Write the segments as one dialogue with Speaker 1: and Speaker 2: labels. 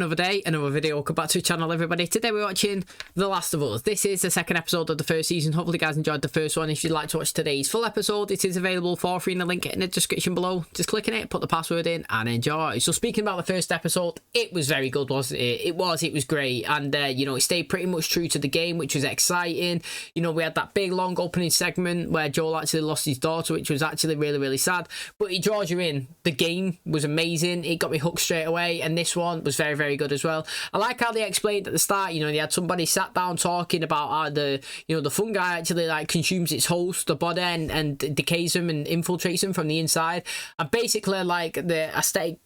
Speaker 1: Another day, another video. Welcome back to the channel, everybody. Today we're watching The Last of Us. This is the second episode of the first season. Hopefully you guys enjoyed the first one. If you'd like to watch today's full episode, it is available for free in the link in the description below. Just click on it, put the password in and enjoy. So speaking about the first episode, it was very good, wasn't it? It was great. And you know, it stayed pretty much true to the game, which was exciting. You know, we had that big long opening segment where Joel actually lost his daughter, which was actually really sad, but it draws you in. The game was amazing. It got me hooked straight away, and this one was very good as well. I like how they explained at the start, you know, they had somebody sat down talking about how the fungi actually like consumes its host, the body, and decays them and infiltrates them from the inside, and basically like the aesthetic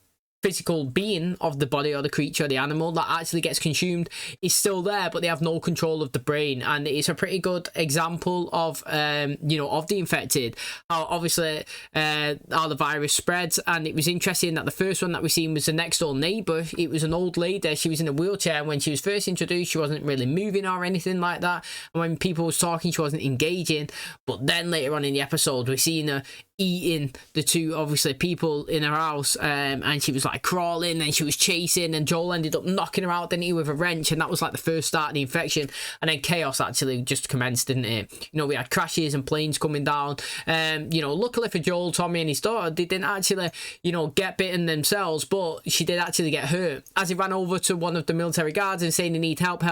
Speaker 1: physical being of the body or the creature, the animal that actually gets consumed is still there, but they have no control of the brain. And it's a pretty good example of you know, of the infected, how obviously how the virus spreads. And it was interesting that the first one that we seen was the next door neighbor. It was an old lady. She was in a wheelchair, and when she was first introduced, she wasn't really moving or anything like that, and when people was talking, she wasn't engaging. But then later on in the episode, we're seeing her eating the two obviously people in her house, and she was like crawling and she was chasing, and Joel ended up knocking her out, didn't he, with a wrench, and that was like the first start of the infection. And then chaos actually just commenced, didn't it? You know, we had crashes and planes coming down. You know, luckily for Joel, Tommy and his daughter, they didn't actually, you know, get bitten themselves, but she did actually get hurt. As he ran over to one of the military guards and saying they need help,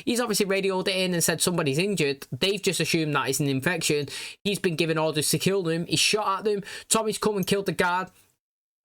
Speaker 1: he's obviously radioed it in and said somebody's injured. They've just assumed that it's an infection. He's been given orders to kill them. He's shot at them. Tommy's come and killed the guard,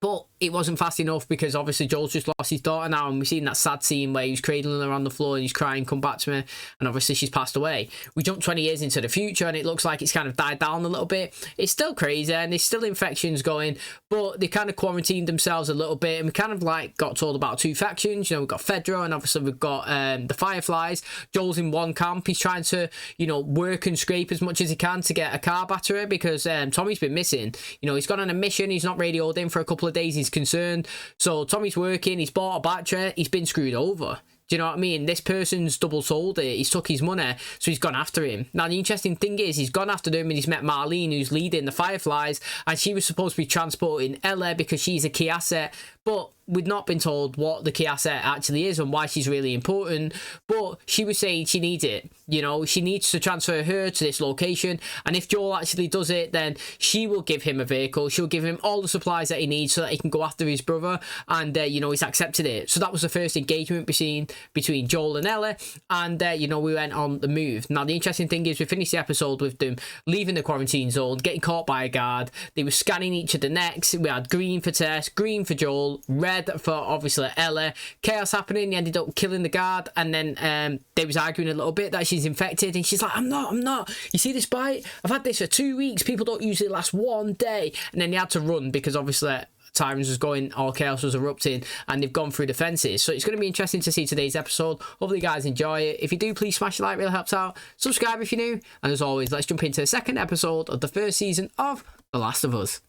Speaker 1: but it wasn't fast enough because obviously Joel's just lost his daughter now, and we've seen that sad scene where he was cradling her on the floor and he's crying, come back to me, and obviously she's passed away. We jump 20 years into the future and it looks like it's kind of died down a little bit. It's still crazy and there's still infections going, but they kind of quarantined themselves a little bit, and we kind of like got told about two factions. You know, we've got Fedra and obviously we've got the Fireflies. Joel's in one camp. He's trying to, you know, work and scrape as much as he can to get a car battery because Tommy's been missing. You know, he's gone on a mission. He's not radioed in for a couple of days. He's concerned. So Tommy's working, he's bought a battery, he's been screwed over. Do you know what I mean? This person's double sold it. He's took his money, so he's gone after him. Now, the interesting thing is he's gone after them and he's met Marlene, who's leading the Fireflies, and she was supposed to be transporting Ella because she's a key asset, but we'd not been told what the key asset actually is and why she's really important. But she was saying she needs it. You know, she needs to transfer her to this location, and if Joel actually does it, then she will give him a vehicle. She'll give him all the supplies that he needs so that he can go after his brother, and you know, he's accepted it. So that was the first engagement between Joel and Ellie, and you know, we went on the move. Now, the interesting thing is we finished the episode with them leaving the quarantine zone, getting caught by a guard. They were scanning each of the necks. We had green for Tess, green for Joel, red for obviously Ellie. Chaos happening. He ended up killing the guard, and then they was arguing a little bit that she's infected, and she's like, I'm not. You see this bite? I've had this for 2 weeks. People don't usually last 1 day. And then they had to run because obviously Tyrants was going, all chaos was erupting, and they've gone through the fences. So it's going to be interesting to see today's episode. Hopefully you guys enjoy it. If you do, please smash the like, really helps out. Subscribe if you're new, and as always, let's jump into the second episode of the first season of The Last of Us.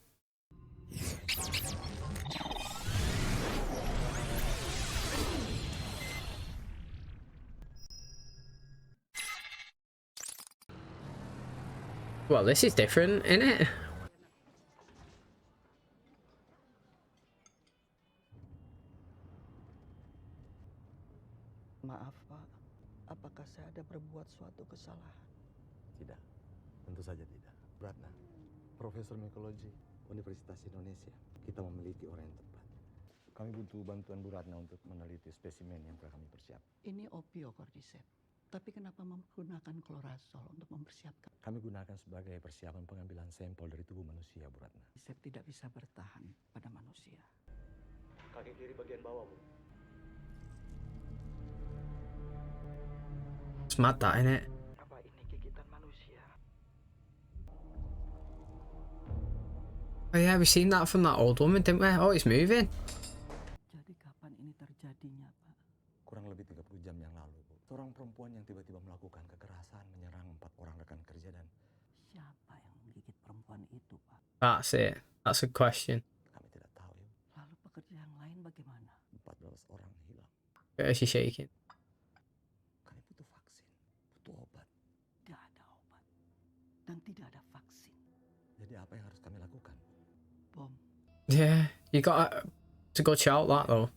Speaker 1: Well, this is different, isn't it?
Speaker 2: Maaf, Pak. Apakah saya ada berbuat suatu kesalahan?
Speaker 3: Tidak, tentu saja tidak. Ratna, Profesor Mikologi Universitas Indonesia. Kita memiliki orang yang tepat. Kami butuh bantuan Bu Ratna untuk meneliti spesimen yang telah kami persiapkan.
Speaker 2: Ini opiocordyceps. Tapi kenapa menggunakan klorazol untuk mempersiapkan?
Speaker 3: Kami gunakan sebagai persiapan pengambilan sampel dari tubuh manusia, Bu Ratna.
Speaker 2: Cordyceps tidak bisa bertahan pada manusia.
Speaker 3: Kaki kiri bagian bawah, Bu.
Speaker 1: Mata, innit?
Speaker 2: Apa ini gigitan manusia?
Speaker 1: Oh yeah, we've seen that from that old woman, didn't we? Oh, it's moving.
Speaker 2: Jadi kapan ini terjadinya, Pak?
Speaker 3: Kurang lebih 30 jam yang lalu, Bu. Seorang perempuan yang tiba-tiba melakukan kekerasan menyerang 4 orang rekan kerja dan...
Speaker 2: Siapa yang menggigit perempuan itu, Pak?
Speaker 1: That's it. That's a question.
Speaker 3: Kami tidak tahu, ya.
Speaker 2: Lalu pekerja yang lain bagaimana?
Speaker 3: 14 orang hilang.
Speaker 1: Yeah, she's shaking.
Speaker 3: Kami butuh vaksin, butuh obat.
Speaker 2: Tidak ada obat. Dan tidak ada vaksin.
Speaker 3: Jadi apa yang harus kami lakukan?
Speaker 2: Bom.
Speaker 1: Yeah, you got to go shout that though.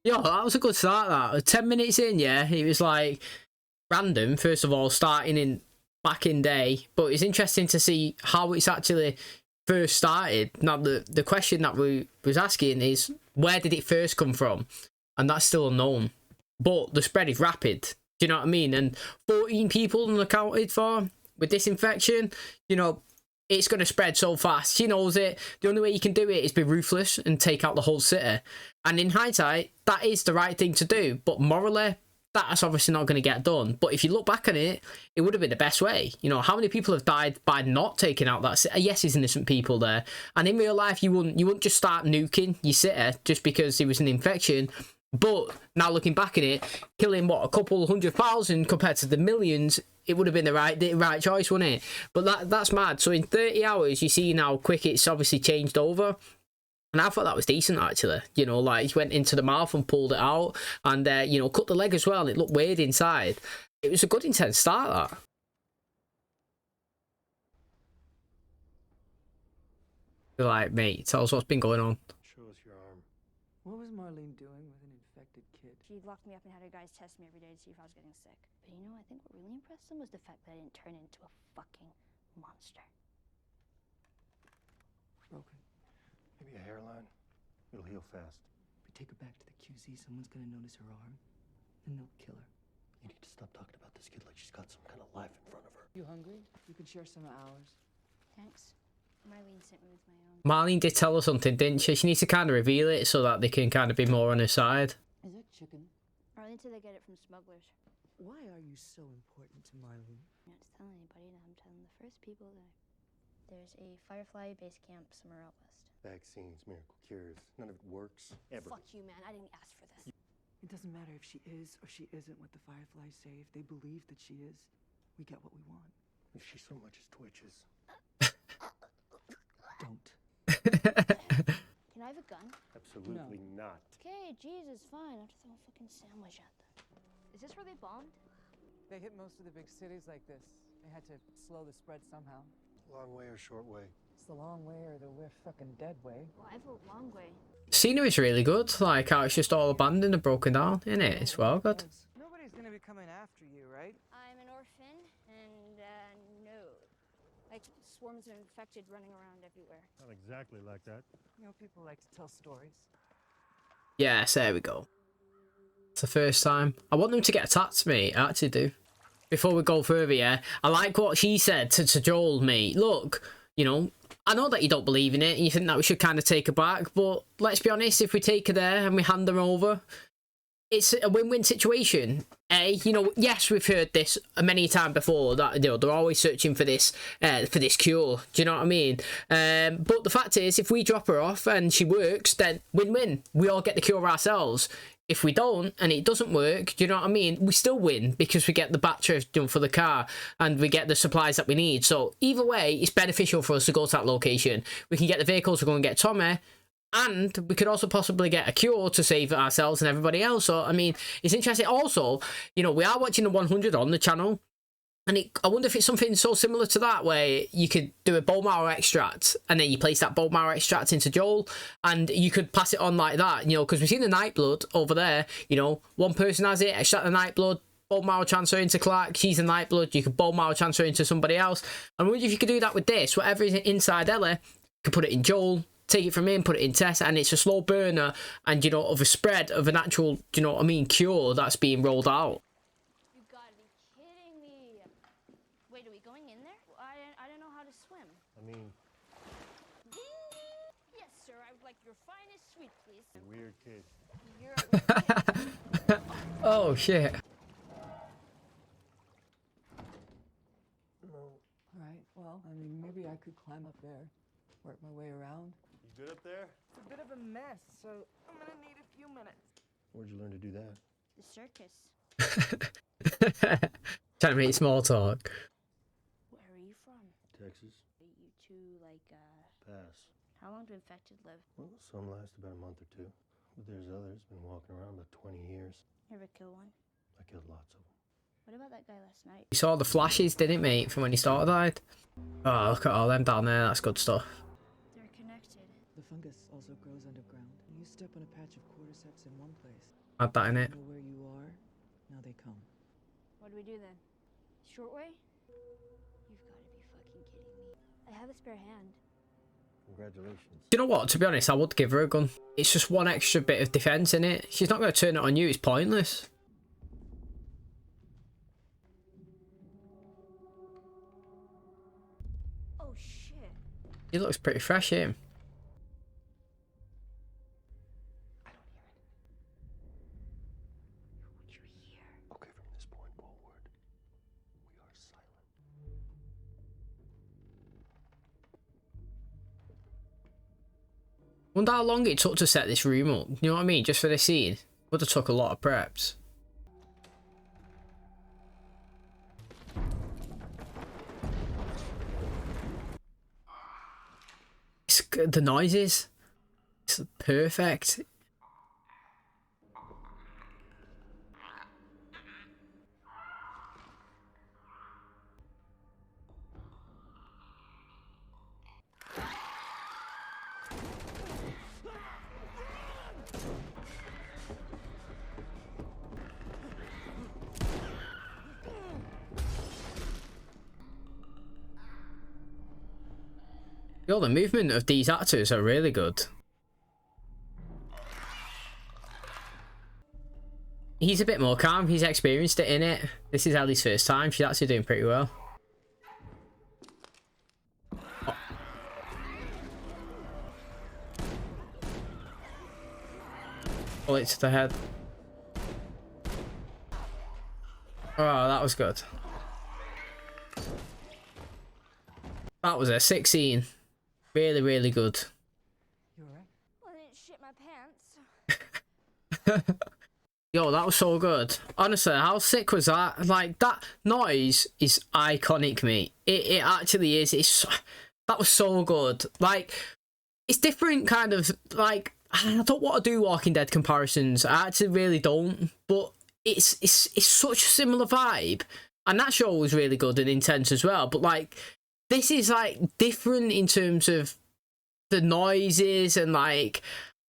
Speaker 1: Yeah, that was a good start. That 10 minutes in, yeah, it was like random. First of all, starting in back in day, but it's interesting to see how it's actually first started. Now, the question that we was asking is, where did it first come from? And that's still unknown. But the spread is rapid. Do you know what I mean? And 14 people unaccounted for with this infection. You know, it's going to spread so fast. She knows it. The only way you can do it is be ruthless and take out the whole city. And in hindsight, that is the right thing to do. But morally, that's obviously not going to get done. But if you look back on it, it would have been the best way. You know, how many people have died by not taking out that city? Yes, there's innocent people there. And in real life, you wouldn't just start nuking your city just because there was an infection. But now looking back at it, killing what, a couple 100,000 compared to the millions, it would have been the right choice, wouldn't it? But that's mad. So in 30 hours, you see how quick it's obviously changed over. And I thought that was decent, actually. You know, like, he went into the mouth and pulled it out, and you know, cut the leg as well, and it looked weird inside. It was a good intense start, that. They're like, mate, tell us what's been going on.
Speaker 4: Show us your arm.
Speaker 5: What was Marlene doing with an infected kid?
Speaker 6: She locked me up and had her guys test me every day to see if I was getting sick. But you know, I think what really impressed them was the fact that I didn't turn into a fucking monster.
Speaker 5: Broken.
Speaker 4: Maybe a hairline. It'll heal fast.
Speaker 5: If we take her back to the QZ, someone's gonna notice her arm, and they'll kill her.
Speaker 4: You need to stop talking about this kid like she's got some kind of life in front of her.
Speaker 5: You hungry? You could share some of ours.
Speaker 6: Thanks. Marlene sent me with my own.
Speaker 1: Marlene did tell us something, didn't she? She needs to kind of reveal it so that they can kind of be more on her side.
Speaker 5: Is that chicken?
Speaker 6: Marlene said they get it from smugglers.
Speaker 5: Why are you so important to Marlene?
Speaker 6: I'm not telling anybody, now I'm telling the first people that there's a Firefly base camp somewhere out west.
Speaker 4: Vaccines, miracle cures. None of it works. Ever.
Speaker 6: Fuck you, man. I didn't ask for this.
Speaker 5: It doesn't matter if she is or she isn't what the Fireflies say. If they believe that she is, we get what we want.
Speaker 4: If she so much as twitches.
Speaker 5: Don't.
Speaker 6: Can I have a gun?
Speaker 4: Absolutely not.
Speaker 6: Okay, Jesus, fine. I'll just throw a fucking sandwich at them. Is this where they bombed?
Speaker 7: They hit most of the big cities like this. They had to slow the spread somehow.
Speaker 4: Long way or short way?
Speaker 7: It's the long way or the we're fucking dead way.
Speaker 6: Well, I vote long way.
Speaker 1: Scenery's really good. Like, how it's just all abandoned and broken down, isn't it? It's well good.
Speaker 7: Nobody's gonna be coming after you, right?
Speaker 6: I'm an orphan, and no. Like, swarms of infected running around everywhere.
Speaker 4: Not exactly like that.
Speaker 7: You know, people like to tell stories.
Speaker 1: Yes, there we go. It's the first time. I want them to get attacked, mate. I actually do. Before we go further, yeah, I like what she said to Joel, mate. Look, you know, I know that you don't believe in it and you think that we should kind of take her back, but let's be honest, if we take her there and we hand her over, it's a win-win situation. You know, yes, we've heard this many times before that, you know, they're always searching for this cure. Do you know what I mean? But the fact is, if we drop her off and she works, then win-win. We all get the cure ourselves. If we don't and it doesn't work, do you know what I mean? We still win because we get the battery for the car and we get the supplies that we need. So either way, it's beneficial for us to go to that location. We can get the vehicles to go and get Tommy, and we could also possibly get a cure to save ourselves and everybody else. So, I mean, it's interesting. Also, you know, we are watching the 100 on the channel. And I wonder if it's something so similar to that, where you could do a bone marrow extract and then you place that bone marrow extract into Joel and you could pass it on like that, you know, because we've seen the night blood over there, you know, one person has it, extract the night blood, bone marrow transfer into Clark, she's the night blood, you could bone marrow transfer into somebody else. I wonder if you could do that with this, whatever is inside Ellie, you could put it in Joel, take it from him, put it in Tess, and it's a slow burner and, you know, of a spread of an actual, do you know what I mean, cure that's being rolled out.
Speaker 6: I don't know how to swim.
Speaker 4: I mean,
Speaker 6: Yes, sir. I would like your finest sweet, please.
Speaker 4: weird kid.
Speaker 6: You're a weird kid.
Speaker 1: Oh, shit.
Speaker 4: No.
Speaker 5: All right, well, I mean, maybe I could climb up there, work my way around.
Speaker 4: You good up there?
Speaker 7: It's a bit of a mess, so I'm gonna need a few minutes.
Speaker 4: Where'd you learn to do that?
Speaker 6: The circus.
Speaker 1: Trying to make small talk.
Speaker 6: Where are you from?
Speaker 4: Texas?
Speaker 6: You two, like,
Speaker 4: Pass.
Speaker 6: how long do infected live?
Speaker 4: Well, some last about a month or two. But there's others been walking around about 20 years.
Speaker 6: You ever kill one?
Speaker 4: I killed lots of them.
Speaker 6: What about that guy last night?
Speaker 1: You saw the flashes, didn't it, mate, from when he started died? Oh, look at all them down there. That's good stuff.
Speaker 6: They're connected.
Speaker 5: The fungus also grows underground. You step on a patch of cordyceps in one place.
Speaker 1: Add that in it.
Speaker 5: Know where you are, now they come.
Speaker 6: What do we do then? Short way? You've got to be fucking kidding me. I have a spare hand.
Speaker 4: Congratulations.
Speaker 1: Do you know what? To be honest, I would give her a gun. It's just one extra bit of defense in it. She's not going to turn it on you. It's pointless.
Speaker 6: Oh shit.
Speaker 1: He looks pretty fresh, him.
Speaker 6: I don't hear it. What you hear?
Speaker 4: Okay, from this point forward, we are silent.
Speaker 1: Wonder how long it took to set this room up. You know what I mean? Just for this scene. Would have took a lot of preps. It's good. The noises. It's perfect. Yo, the movement of these actors are really good. He's a bit more calm. He's experienced it in it. This is Ellie's first time. She's actually doing pretty well. Oh. Bullet to the head. Oh, that was good. That was a 16. Really, really good.
Speaker 5: You alright?
Speaker 6: Well, I didn't shit my pants.
Speaker 1: Yo, that was so good. Honestly, how sick was that? Like, that noise is iconic, mate. It actually is. That was so good. Like, it's different kind of, like, I don't want to do Walking Dead comparisons. I actually really don't. But it's such a similar vibe. And that show was really good and intense as well. But, like, this is, like, different in terms of the noises and, like,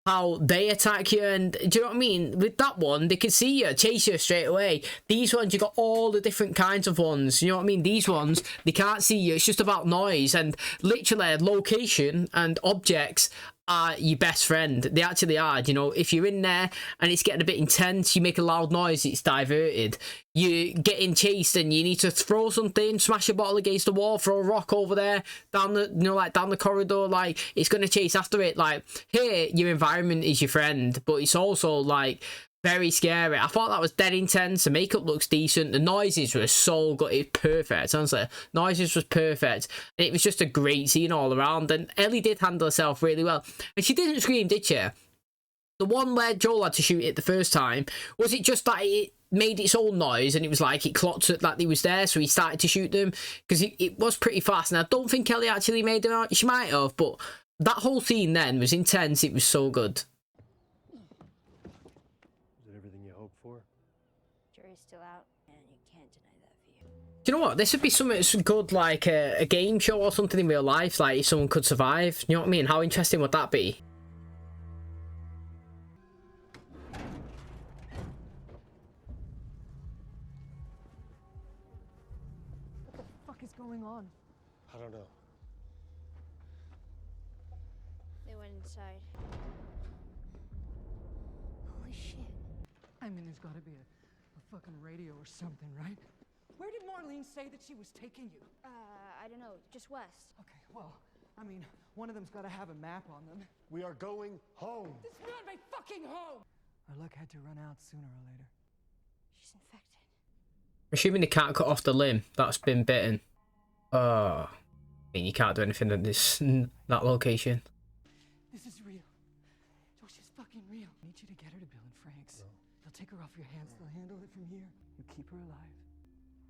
Speaker 1: how they attack you. And do you know what I mean? With that one, they can see you, chase you straight away. These ones, you got all the different kinds of ones. You know what I mean? These ones, they can't see you. It's just about noise. And literally, location and objects are your best friend. They actually are. You know, if you're in there and it's getting a bit intense, you make a loud noise, it's diverted. You getting chased and you need to throw something, smash a bottle against the wall, throw a rock over there, down the, you know, like down the corridor, like it's going to chase after it. Like, here, your environment is your friend, but it's also like very scary. I thought that was dead intense. The makeup looks decent. The noises were so good. It's perfect. Honestly, noises was perfect. And it was just a great scene all around. And Ellie did handle herself really well. And she didn't scream, did she? The one where Joel had to shoot it the first time, was it just that it made its own noise and it was like it clocked it that he was there, so he started to shoot them? Because it was pretty fast. And I don't think Ellie actually made it out. She might have, but that whole scene then was intense. It was so good.
Speaker 6: Jury's still out, and you can't deny that view.
Speaker 1: Do you know what? This would be something good, like a game show or something in real life, like if someone could survive. You know what I mean? How interesting would that be?
Speaker 5: What the fuck is going on?
Speaker 4: I don't know.
Speaker 6: They went inside. Holy shit.
Speaker 5: I mean, there's gotta be a fucking radio or something, right? Where did Marlene say that she was taking you?
Speaker 6: I don't know, just west.
Speaker 5: Okay, well, I mean, one of them's gotta have a map on them.
Speaker 4: We are going home.
Speaker 5: This is not my fucking home! Our luck had to run out sooner or later.
Speaker 6: She's infected.
Speaker 1: Assuming they can't cut off the limb that's been bitten. Oh, I mean, you can't do anything at that location.
Speaker 5: This is real. Josh is fucking real. I need you to get her to Bill and Frank's. They'll take her off your hands. They'll handle it from here. You keep her alive.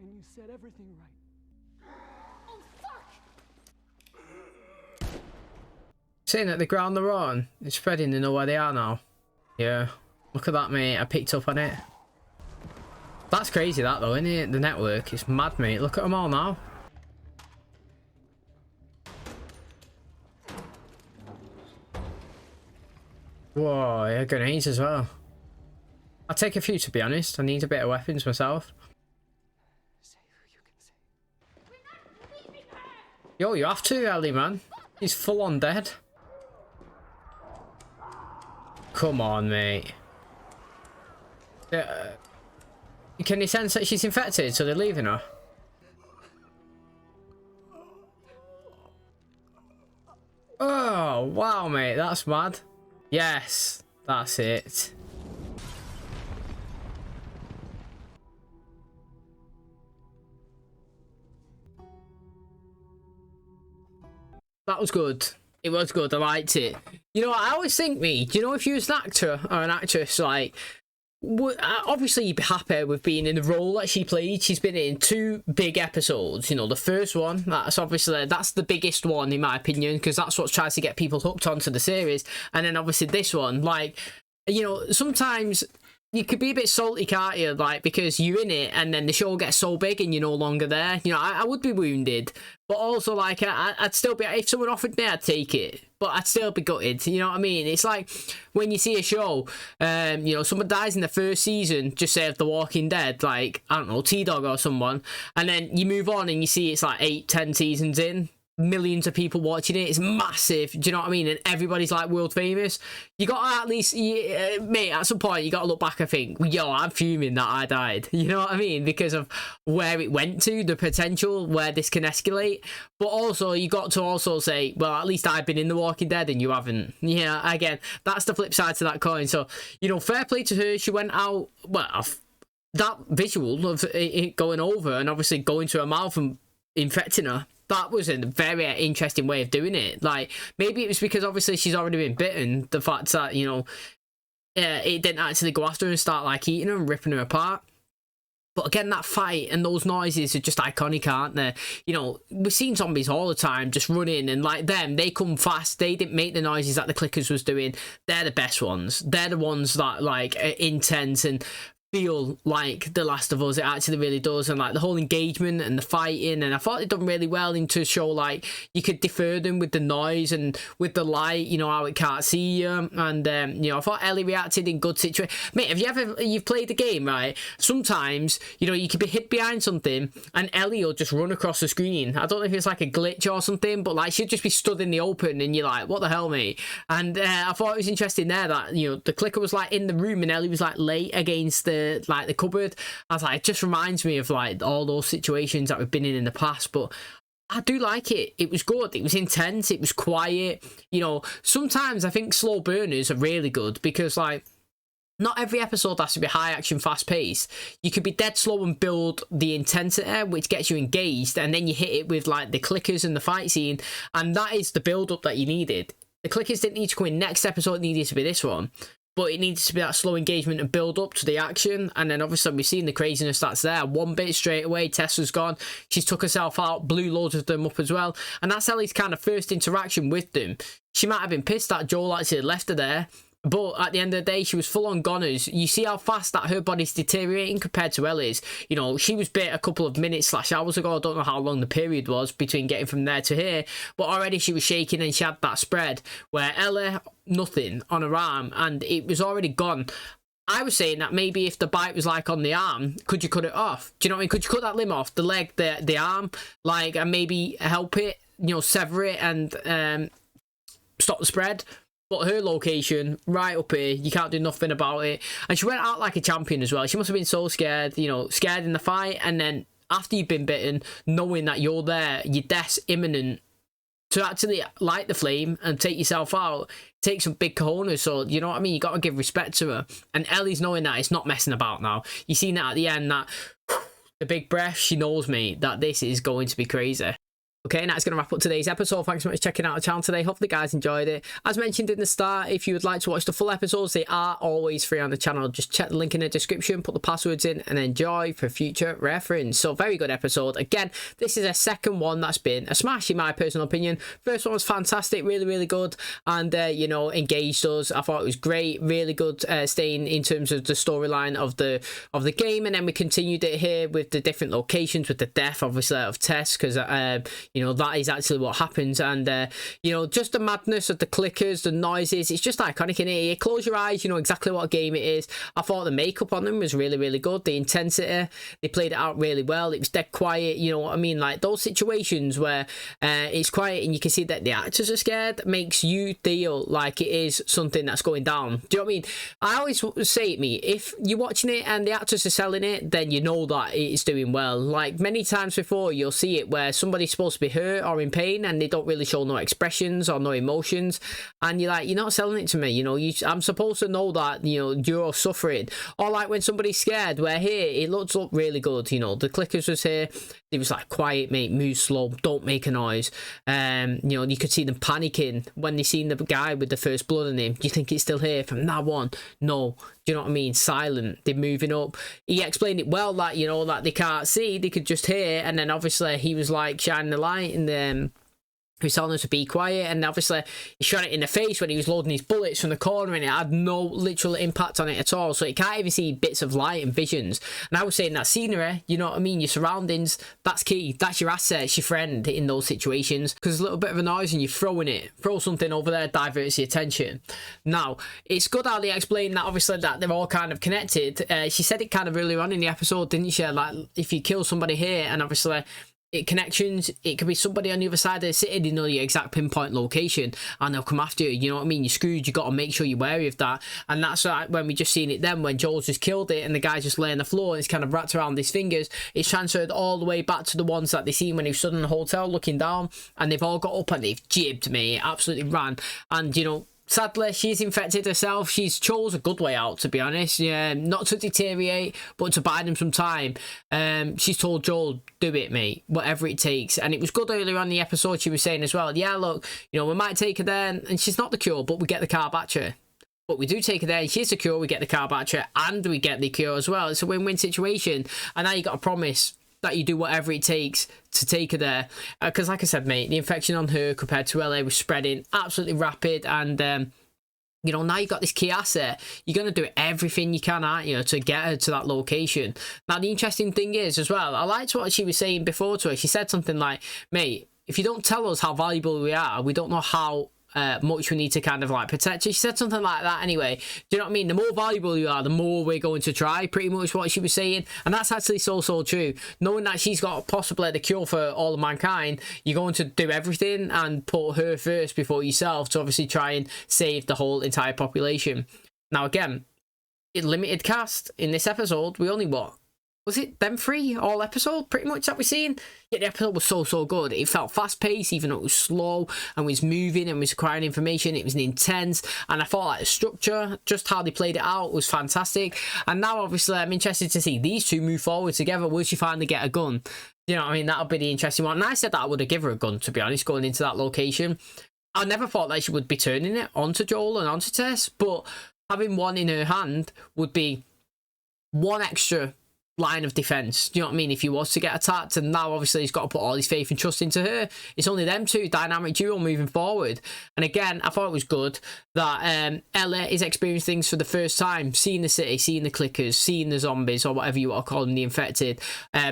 Speaker 5: And you set everything right.
Speaker 6: Oh, fuck!
Speaker 1: Saying that the ground they're on is spreading, they know where they are now. Yeah. Look at that, mate. I picked up on it. That's crazy, that, though, isn't it? The network is mad, mate. Look at them all now. Whoa, yeah, grenades as well. I'll take a few, to be honest. I need a bit of weapons myself.
Speaker 5: Say who you can say.
Speaker 1: Yo, you have to, Ellie, man. He's full on dead. Come on, mate. Can you sense that she's infected, so they're leaving her? Oh, wow, mate. That's mad. Yes, that's it. That was good. It was good. I liked it. You know, I always think, me, do you know, if you was an actor or an actress, like, obviously you'd be happy with being in the role that she played. She's been in 2 big episodes. You know, the first one, that's obviously, that's the biggest one in my opinion, because that's what tries to get people hooked onto the series. And then obviously this one, like, you know, sometimes you could be a bit salty, can't you? Like, because you're in it and then the show gets so big and you're no longer there. You know, I would be wounded. But also, like, I'd still be... If someone offered me, I'd take it. But I'd still be gutted. You know what I mean? It's like when you see a show, you know, someone dies in the first season, just say of The Walking Dead, like, I don't know, T-Dog or someone. And then you move on and you see it's like 8-10 seasons in. Millions of people watching it. It's massive. Do you know what I mean? And everybody's like world famous. You got to at least, mate, at some point you got to look back and think, yo, I'm fuming that I died. You know what I mean? Because of where it went to, the potential where this can escalate. But also you got to also say, well, at least I've been in The Walking Dead and you haven't. Yeah, again, that's the flip side to that coin. So, you know, fair play to her. She went out, well, that visual of it going over and obviously going to her mouth and infecting her. That was a very interesting way of doing it. Like, maybe it was because obviously she's already been bitten. The fact that, you know, it didn't actually go after her and start, like, eating her and ripping her apart. But again, that fight and those noises are just iconic, aren't they? You know, we've seen zombies all the time just running, and like them, they come fast. They didn't make the noises that the clickers was doing. They're the best ones. They're the ones that, like, are intense and feel like The Last of Us. It actually really does. And like the whole engagement and the fighting, and I thought they'd done really well into show, like, you could defer them with the noise and with the light, you know, how it can't see you. And you know, I thought Ellie reacted in good situation. Mate, have you've played the game, right? Sometimes, you know, you could be hid behind something and Ellie will just run across the screen. I don't know if it's like a glitch or something, but like she'll just be stood in the open and you're like, what the hell, mate? And I thought it was interesting there that, you know, the clicker was like in the room and Ellie was like late against the cupboard. I was like, it just reminds me of like all those situations that we've been in the past. But I do like it. It was good. It was intense. It was quiet. You know, sometimes I think slow burners are really good because, like, not every episode has to be high action, fast paced. You could be dead slow and build the intensity, which gets you engaged, and then you hit it with like the clickers and the fight scene, and that is the build up that you needed. The clickers didn't need to come in next episode, it needed to be this one. But it needs to be that slow engagement and build up to the action. And then obviously we've seen the craziness that's there. One bit straight away, Tessa's gone. She's took herself out, blew loads of them up as well. And that's Ellie's kind of first interaction with them. She might have been pissed that Joel actually left her there. But at the end of the day, she was full on goners. You see how fast that her body's deteriorating compared to Ellie's. You know, she was bit a couple of minutes / hours ago. I don't know how long the period was between getting from there to here. But already she was shaking and she had that spread. Where Ellie, nothing on her arm. And it was already gone. I was saying that maybe if the bite was like on the arm, could you cut it off? Do you know what I mean? Could you cut that limb off? The leg, the arm? Like, and maybe help it, you know, sever it and stop the spread? But her location, right up here, you can't do nothing about it. And she went out like a champion as well. She must have been so scared, you know, scared in the fight. And then after you've been bitten, knowing that you're there, your death's imminent, to actually light the flame and take yourself out, take some big cojones. So, you know what I mean? You got to give respect to her. And Ellie's knowing that it's not messing about now. You seen that at the end, that the big breath, she knows, me, that this is going to be crazy. Okay, and that's going to wrap up today's episode. Thanks so much for checking out the channel today. Hopefully you guys enjoyed it. As mentioned in the start, if you would like to watch the full episodes, they are always free on the channel. Just check the link in the description, put the passwords in, and enjoy for future reference. So, very good episode. Again, this is a second one that's been a smash in my personal opinion. First one was fantastic, really, really good, and you know, engaged us. I thought it was great, really good staying in terms of the storyline of the game, and then we continued it here with the different locations, with the death, obviously, of Tess, because you know, that is actually what happens. And you know, just the madness of the clickers, the noises, it's just iconic in it. You close your eyes, you know exactly what game it is. I thought the makeup on them was really, really good. The intensity, they played it out really well. It was dead quiet, you know what I mean? Like those situations where it's quiet and you can see that the actors are scared makes you feel like it is something that's going down. Do you know what I mean? I always say to me, if you're watching it and the actors are selling it, then you know that it's doing well. Like many times before, you'll see it where somebody's supposed to be hurt or in pain and they don't really show no expressions or no emotions, and you're like, you're not selling it to me, you know. I'm supposed to know that, you know, you're suffering. Or like when somebody's scared, where here it looked really good, you know, the clickers was here, it was like, quiet mate, move slow, don't make a noise. You know, you could see them panicking when they seen the guy with the first blood in him. Do you think it's still here from that one? No. Do you know what I mean? Silent. They're moving up. He explained it well, that, you know, that they can't see, they could just hear. And then obviously he was like shining the light, and he was telling us to be quiet, and obviously he shot it in the face when he was loading his bullets from the corner, and it had no literal impact on it at all, so you can't even see bits of light and visions. And I was saying that scenery, you know what I mean, your surroundings, that's key. That's your asset, it's your friend in those situations, because there's a little bit of a noise and you're throwing it, throw something over there, diverts your attention. Now, it's good how they explain that obviously that they're all kind of connected. She said it kind of earlier on in the episode, didn't she? Like, if you kill somebody here and obviously connections, it could be somebody on the other side of the city, they know your exact pinpoint location and they'll come after you, you know what I mean? You're screwed. You got to make sure you're wary of that. And that's like when we just seen it then, when Joel's just killed it and the guy's just laying on the floor and it's kind of wrapped around his fingers. It's transferred all the way back to the ones that they seen when he was stood in the hotel looking down, and they've all got up and they've jibbed me, absolutely ran. And you know, sadly, she's infected herself. She's chose a good way out, to be honest. Yeah, not to deteriorate, but to buy them some time. She's told Joel, do it, mate, whatever it takes. And it was good earlier on in the episode, she was saying as well, yeah, look, you know, we might take her there, and she's not the cure, but we get the car back to her. But we do take her there, and she's the cure, we get the car back to her, and we get the cure as well. It's a win-win situation. And now you got to promise that you do whatever it takes to take her there, because like I said, mate, the infection on her compared to LA was spreading absolutely rapid. And you know, now you've got this key asset, you're going to do everything you can, aren't you, to get her to that location. Now the interesting thing is as well, I liked what she was saying before to her. She said something like, mate, if you don't tell us how valuable we are, we don't know how much we need to kind of like protect you. She said something like that anyway. Do you know what I mean? The more valuable you are, the more we're going to try, pretty much what she was saying. And that's actually so true. Knowing that she's got possibly the cure for all of mankind, you're going to do everything and put her first before yourself to obviously try and save the whole entire population. Now again, it limited cast in this episode. We only, what was it, them three all episode pretty much that we've seen? Yet the episode was so good. It felt fast paced, even though it was slow and was moving and was acquiring information. It was intense, and I thought like the structure, just how they played it out, was fantastic. And now obviously I'm interested to see these two move forward together. Will she finally get a gun? You know what I mean? That'll be the interesting one. And I said that I would have given her a gun, to be honest, going into that location. I never thought that she would be turning it onto Joel and onto Tess, but having one in her hand would be one extra line of defense. Do you know what I mean? If he was to get attacked, and now obviously he's got to put all his faith and trust into her. It's only them two, dynamic duo, moving forward. And again, I thought it was good that Ella is experiencing things for the first time, seeing the city, seeing the clickers, seeing the zombies, or whatever you want to call them, the infected,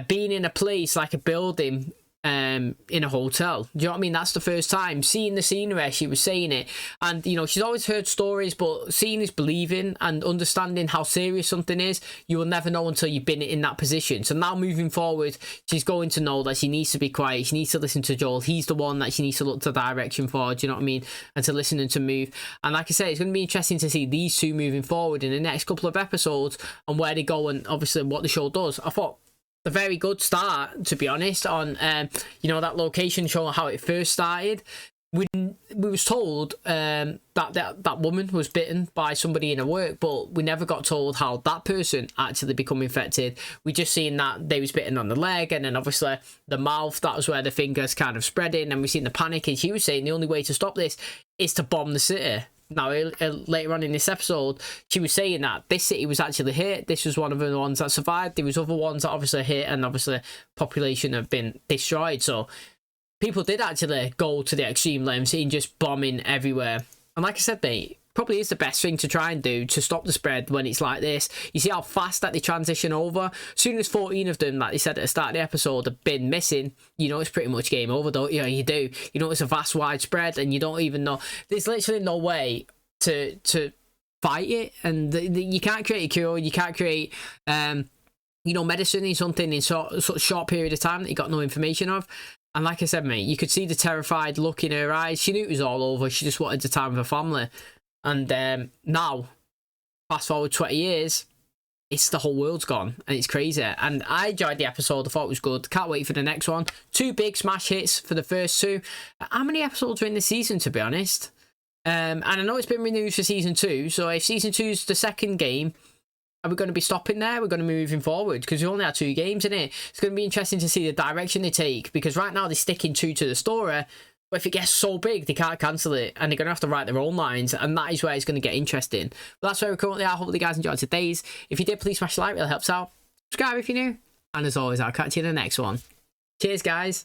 Speaker 1: being in a place like a building, in a hotel. Do you know what I mean? That's the first time seeing the scenery. She was saying it, and you know, she's always heard stories, but seeing is believing, and understanding how serious something is, you will never know until you've been in that position. So now moving forward, she's going to know that she needs to be quiet, she needs to listen to Joel. He's the one that she needs to look to direction for, do you know what I mean, and to listen and to move. And like I say, it's going to be interesting to see these two moving forward in the next couple of episodes and where they go, and obviously what the show does. I thought a very good start, to be honest, on you know, that location, showing how it first started. We was told that woman was bitten by somebody in her work, but we never got told how that person actually become infected. We just seen that they was bitten on the leg, and then obviously the mouth, that was where the fingers kind of spreading, and we seen the panic. And she was saying the only way to stop this is to bomb the city. Now, later on in this episode, she was saying that this city was actually hit. This was one of the ones that survived. There was other ones that obviously hit, and obviously population have been destroyed. So people did actually go to the extreme lengths in just bombing everywhere. And like I said, mate, probably is the best thing to try and do to stop the spread when it's like this. You see how fast that they transition over. As soon as 14 of them, like they said at the start of the episode, have been missing, you know it's pretty much game over, don't you? You do. You know it's a vast wide spread, and you don't even know. There's literally no way to fight it, and you can't create a cure. You can't create medicine in something in sort of short period of time that you got no information of. And like I said, mate, you could see the terrified look in her eyes. She knew it was all over. She just wanted the time with her family. And now, fast forward 20 years, it's the whole world's gone, and it's crazy. And I enjoyed the episode. I thought it was good. Can't wait for the next one. 2 big smash hits for the first 2. How many episodes are in this season, to be honest? And I know it's been renewed for season 2. So if season 2's the second game, are we going to be stopping there? We're going to be moving forward because we only had 2 games in it. It's going to be interesting to see the direction they take, because right now they're sticking true to the story. But if it gets so big, they can't cancel it, and they're going to have to write their own lines, and that is where it's going to get interesting. But that's where we currently are. Hopefully you guys enjoyed today's. If you did, please smash the like, it really helps out. Subscribe if you're new. And as always, I'll catch you in the next one. Cheers, guys.